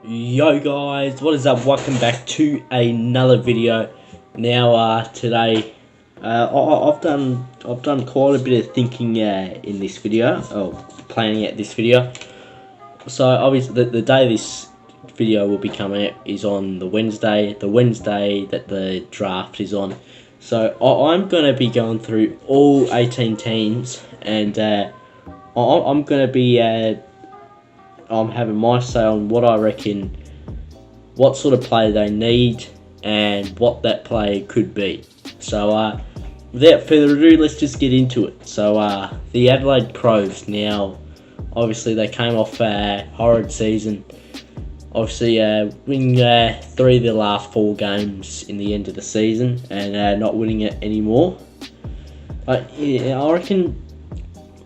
Yo guys, what is up? Welcome back to another video. Now today I've done quite a bit of thinking in this video, planning out this video. So obviously the day this video will be coming out is on the Wednesday that the draft is on. So I'm going to be going through all 18 teams, and I'm going to be I'm having my say on what I reckon, what sort of player they need, and what that player could be. So without further ado, let's just get into it. So the Adelaide Pros, now obviously they came off a horrid season, obviously winning 3 of their last 4 games in the end of the season, and not winning it anymore. Yeah, I reckon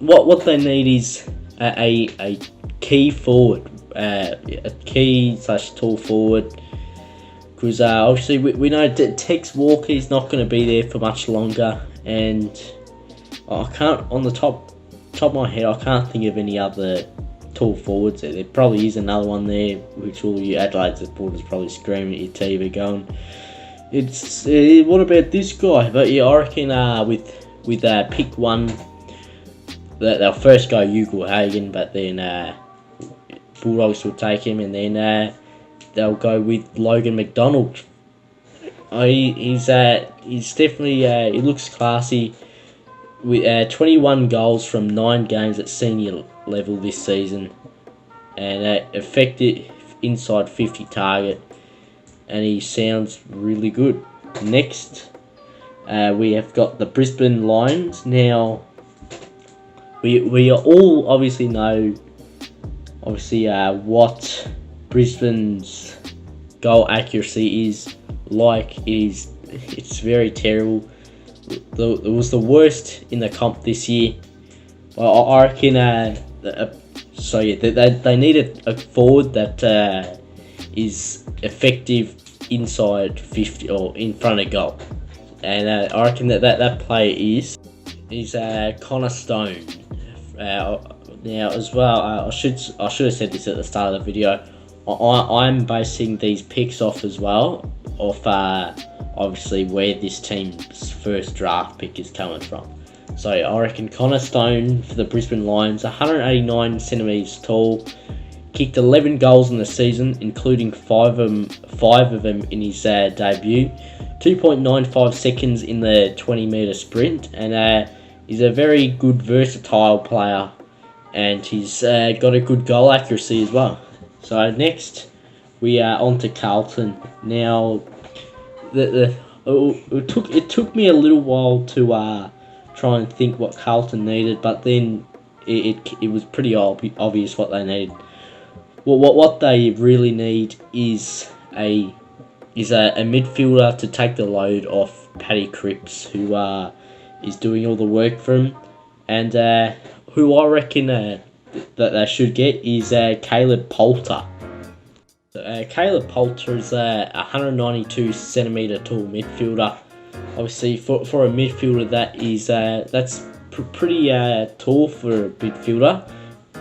what they need is a key forward, a key/tall forward, because obviously we know that Tex Walker is not going to be there for much longer, and I can't, on the top of my head, I can't think of any other tall forwards there. There probably is another one there, which all you Adelaide supporters probably screaming at your TV going, "It's what about this guy?" But yeah, I reckon with pick 1, they'll first go Hugo Hagen, but then Bulldogs will take him, and then they'll go with Logan McDonald. He's definitely he looks classy, with 21 goals from 9 games at senior level this season, and effective inside 50 target, and he sounds really good. Next, we have got the Brisbane Lines. Now, we all obviously know what Brisbane's goal accuracy is like. It's very terrible. It was the worst in the comp this year. I reckon. So yeah, they need a forward that is effective inside 50 or in front of goal, and I reckon that player is Connor Stone. Now as well, I should have said this at the start of the video. I'm basing these picks off obviously where this team's first draft pick is coming from. So I reckon Connor Stone for the Brisbane Lions, 189 centimeters tall, kicked 11 goals in the season, including 5 of them in his debut. 2.95 seconds in the 20-meter sprint, and he's a very good versatile player, and he's got a good goal accuracy as well. So next, we are on to Carlton. Now, it took me a little while to try and think what Carlton needed, but then it was pretty obvious what they needed. What they really need is a midfielder to take the load off Paddy Cripps, who is doing all the work for him, and who I reckon that they should get is Caleb Polter. Caleb Polter is a 192 centimeter tall midfielder. Obviously, for a midfielder, that's pretty tall for a midfielder.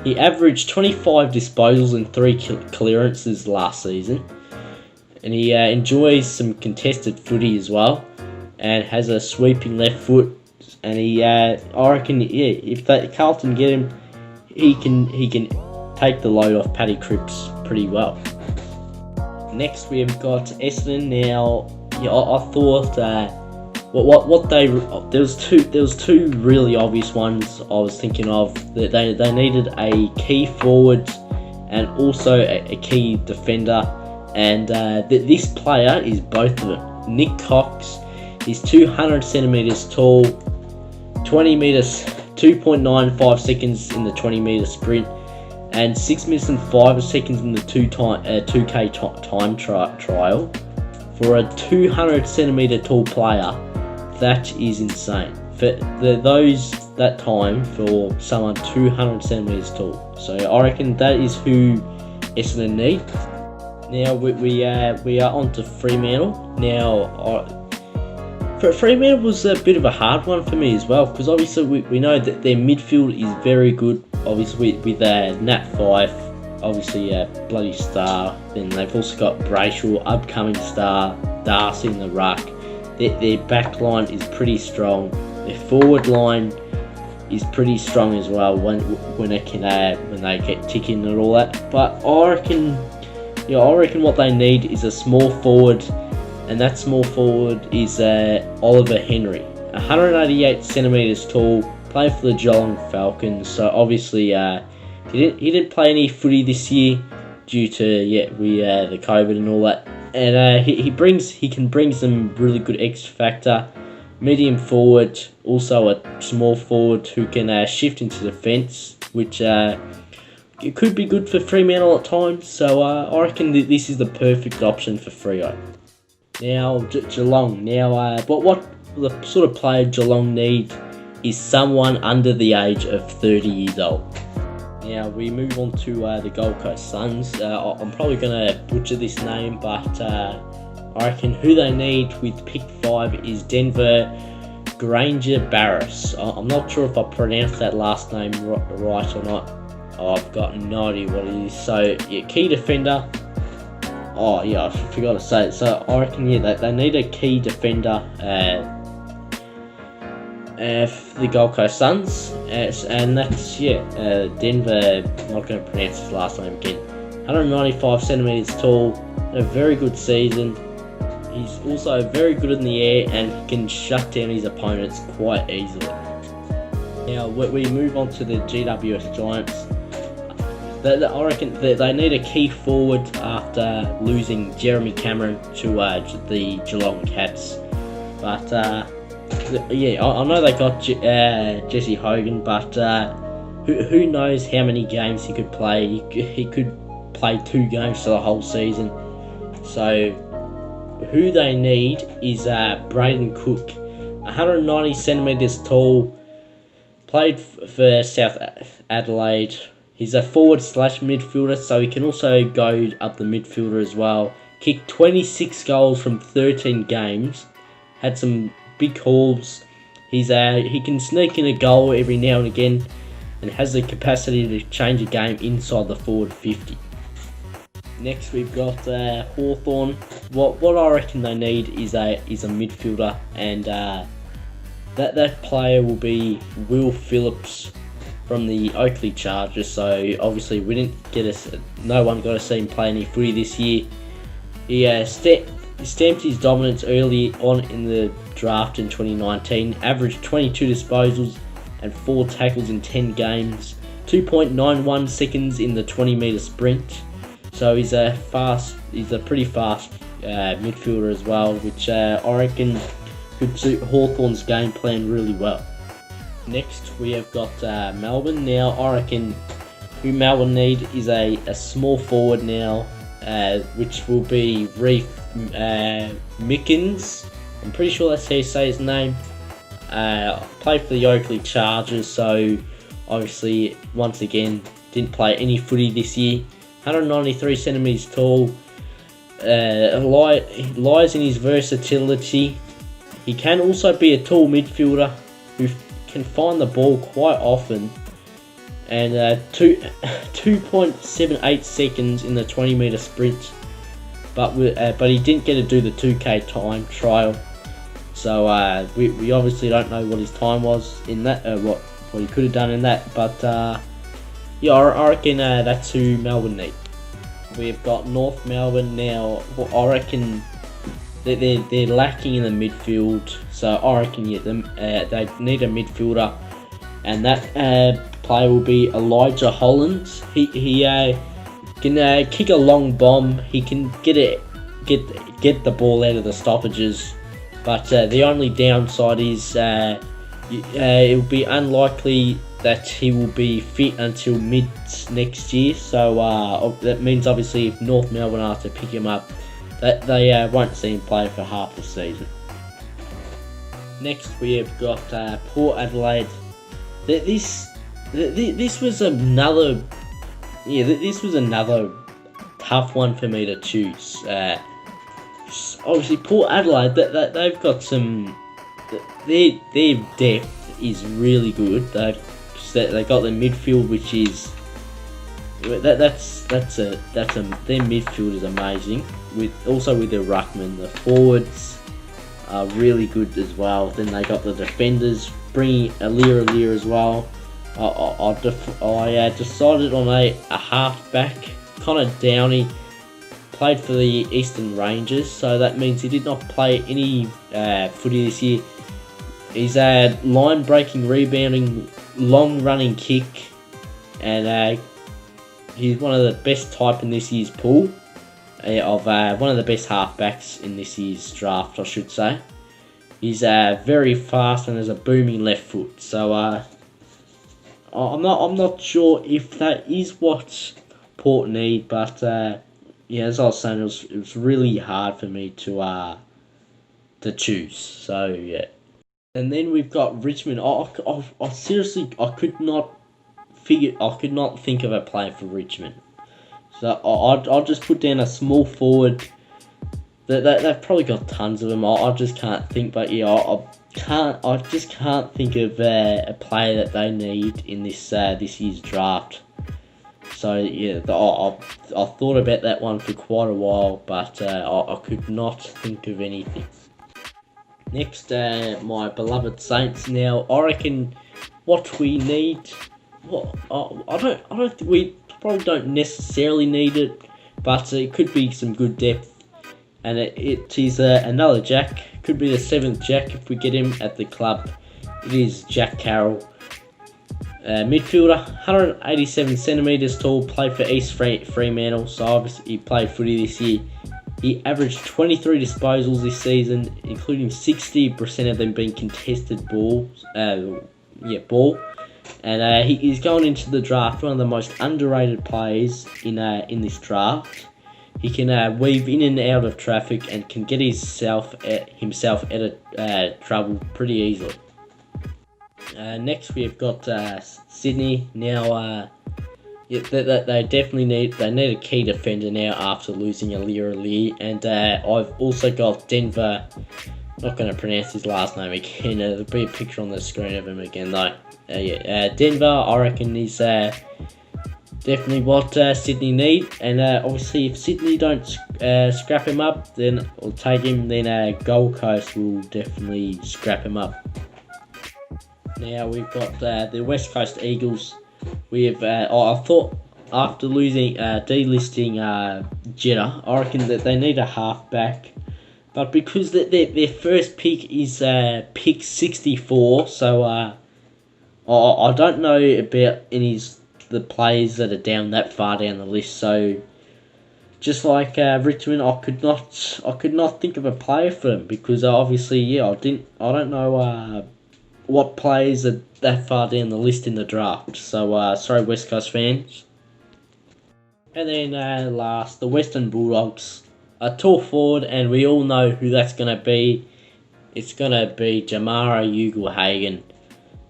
He averaged 25 disposals and 3 clearances last season, and he enjoys some contested footy as well, and has a sweeping left foot. And I reckon, if Carlton get him, he can take the load off Paddy Cripps pretty well. Next, we have got Essendon. Now, yeah, I thought there was two really obvious ones I was thinking of. That they needed a key forward and also a key defender, and this player is both of them. Nick Cox is 200 centimeters tall, 20 meters, 2.95 seconds in the 20-meter sprint, and 6 minutes and 5 seconds in the 2K time trial. For a 200 centimeter tall player, that is insane. For that time for someone 200 centimeters tall. So I reckon that is who Essendon need. Now we are on to Fremantle. Now, Fremantle was a bit of a hard one for me as well, because obviously we know that their midfield is very good, obviously with Nat Fyfe obviously a bloody star. Then they've also got Brayshaw, upcoming star, Darcy in the ruck. Their back line is pretty strong. Their forward line is pretty strong as well when they get ticking and all that. But I reckon what they need is a small forward, and that small forward is Oliver Henry, 188 centimeters tall, playing for the Geelong Falcons. So obviously he didn't play any footy this year due to the COVID and all that. And he can bring some really good X factor. Medium forward, also a small forward who can shift into defence, which it could be good for Fremantle at times. So I reckon this is the perfect option for Freo. Now Geelong. Now what the sort of player Geelong need is someone under the age of 30 years old. Now we move on to the Gold Coast Suns. I'm probably going to butcher this name, but I reckon who they need with pick 5 is Denver Granger Barris. I'm not sure if I pronounced that last name right or not. I've got no idea what it is. So key defender. Oh yeah, I forgot to say it. So I reckon they need a key defender for the Gold Coast Suns, and that's Denver. I'm not going to pronounce his last name again. 195 centimeters tall, a very good season. He's also very good in the air and can shut down his opponents quite easily. Now we move on to the GWS Giants. I reckon they need a key forward after losing Jeremy Cameron to the Geelong Cats. But I know they got Jesse Hogan, but who knows how many games he could play. He could play 2 games for the whole season. So who they need is Brayden Cook, 190 centimeters tall, played for South Adelaide. He's a forward/midfielder, so he can also go up the midfielder as well. Kicked 26 goals from 13 games, had some big hauls. He can sneak in a goal every now and again, and has the capacity to change a game inside the forward 50. Next we've got Hawthorne. What I reckon they need is a midfielder, and that player will be Will Phillips from the Oakley Chargers. So obviously no one got to see him play any footy this year. He stamped his dominance early on in the draft in 2019, averaged 22 disposals and 4 tackles in 10 games, 2.91 seconds in the 20-metre sprint. So he's a pretty fast midfielder as well, which I reckon could suit Hawthorn's game plan really well. Next we have got Melbourne. Now I reckon who Melbourne need is a small forward now, which will be Reef Mickens. I'm pretty sure that's how you say his name. Played for the Oakley Chargers, so obviously once again didn't play any footy this year. 193 centimeters tall. Lies in his versatility. He can also be a tall midfielder who can find the ball quite often, and 2.78 seconds in the 20-metre sprint. But he didn't get to do the 2K time trial, so we obviously don't know what his time was in that, what he could have done in that. But I reckon that's who Melbourne need. We've got North Melbourne now. I reckon they're lacking in the midfield, so I reckon they need a midfielder, and that player will be Elijah Hollands. He can kick a long bomb. He can get the ball out of the stoppages, but the only downside is it will be unlikely that he will be fit until mid next year. So that means obviously if North Melbourne are to pick him up, that they won't see him play for half the season. Next we have got Port Adelaide. This was another tough one for me to choose. Obviously Port Adelaide, they've got some. Their depth is really good. They got the midfield, which is That's a their midfield is amazing. With their ruckman, the forwards are really good as well. Then they got the defenders, bringing Alir as well. I decided on a halfback, Connor Downey. Played for the Eastern Rangers, so that means he did not play any footy this year. He's a line-breaking, rebounding, long-running kick, and he's one of the best type in this year's pool of one of the best halfbacks in this year's draft, I should say. He's very fast and has a booming left foot. So I'm not sure if that is what Port need, but yeah, as I was saying, it was really hard for me to choose. So yeah, and then we've got Richmond. I seriously could not think of a player for Richmond. So I'll just put down a small forward. They've probably got tons of them. I just can't think. But yeah, I just can't think of a player that they need in this year's draft. So yeah, I thought about that one for quite a while, but I could not think of anything. Next, my beloved Saints. Now, I reckon what we need. I don't think we probably don't necessarily need it, but it could be some good depth. And it is another Jack. Could be the 7th Jack if we get him at the club. It is Jack Carroll. Midfielder, 187 centimetres tall, played for East Fremantle, so obviously he played footy this year. He averaged 23 disposals this season, including 60% of them being contested ball. And he's going into the draft, one of the most underrated players in this draft. He can weave in and out of traffic and can get himself out of trouble pretty easily. Next we've got Sydney. Now, they definitely need a key defender now after losing Alir, and I've also got Denver. Not going to pronounce his last name again. There'll be a picture on the screen of him again though. Denver, I reckon is definitely what Sydney need, and obviously if Sydney don't scrap him up, then or take him, then Gold Coast will definitely scrap him up. Now we've got the West Coast Eagles. We have. I thought after losing delisting Jeddah, I reckon that they need a halfback, but because their first pick is pick 64, so I don't know about the players that are down that far down the list. So just like Richmond, I could not think of a player for them because obviously I don't know what players are that far down the list in the draft. So sorry West Coast fans. And then last, the Western Bulldogs. A tall forward, and we all know who that's going to be. It's going to be Jamara Ugle-Hagan.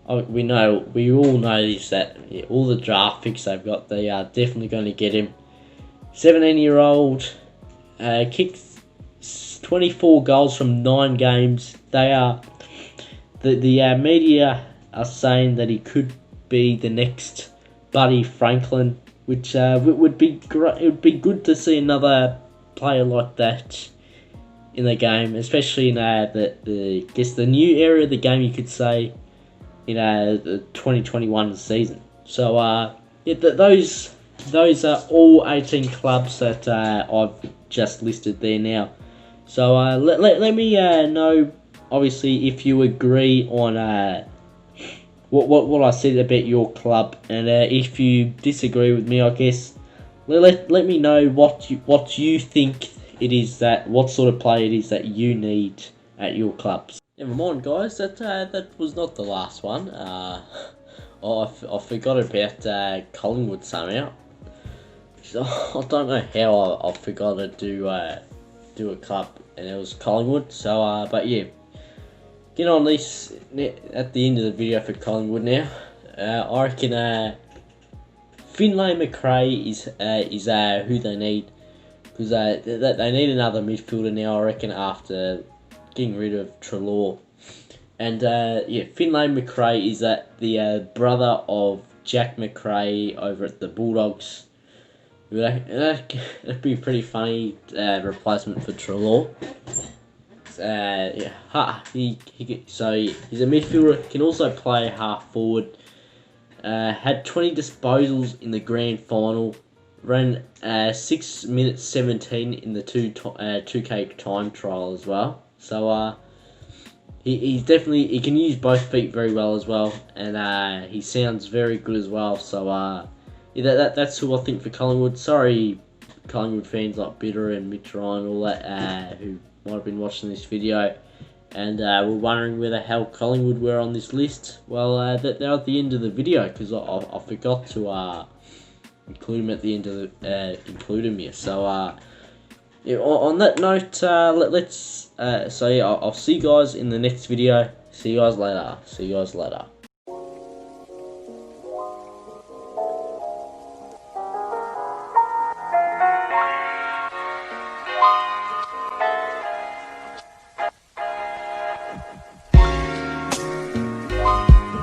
We all know this, that all the draft picks they've got, they are definitely going to get him. 17-year-old, kicked 24 goals from 9 games. They are the media are saying that he could be the next Buddy Franklin, which would be great. It would be good to see another player like that in the game, especially in the new area of the game, you could say, in the 2021 season. So those are all 18 clubs that I've just listed there now. So let me know, obviously, if you agree on what I said about your club, and if you disagree with me, I guess let me know what you think it is, what sort of player it is that you need at your clubs. Never mind, guys. That was not the last one. I forgot about Collingwood somehow. So, I don't know how I forgot to do a club, and it was Collingwood. So but yeah, get on this at the end of the video for Collingwood now. I reckon Finlay McRae is who they need, because they need another midfielder now, I reckon, after getting rid of Treloar. And Finlay McRae is the brother of Jack McRae over at the Bulldogs. That'd be a pretty funny replacement for Trelaw. So he's a midfielder, can also play half forward. Had 20 disposals in the grand final. Ran 6 minutes 17 in the 2K time trial as well. So he's definitely, he can use both feet very well as well, and he sounds very good as well. So yeah, that's who I think for Collingwood. Sorry, Collingwood fans like Bitter and Mitch Ryan and all that who might have been watching this video and were wondering where the hell Collingwood were on this list. Well, they're at the end of the video because I forgot to include them at the end of the include them here. So yeah, on that note, let's so yeah, I'll see you guys in the next video. See you guys later.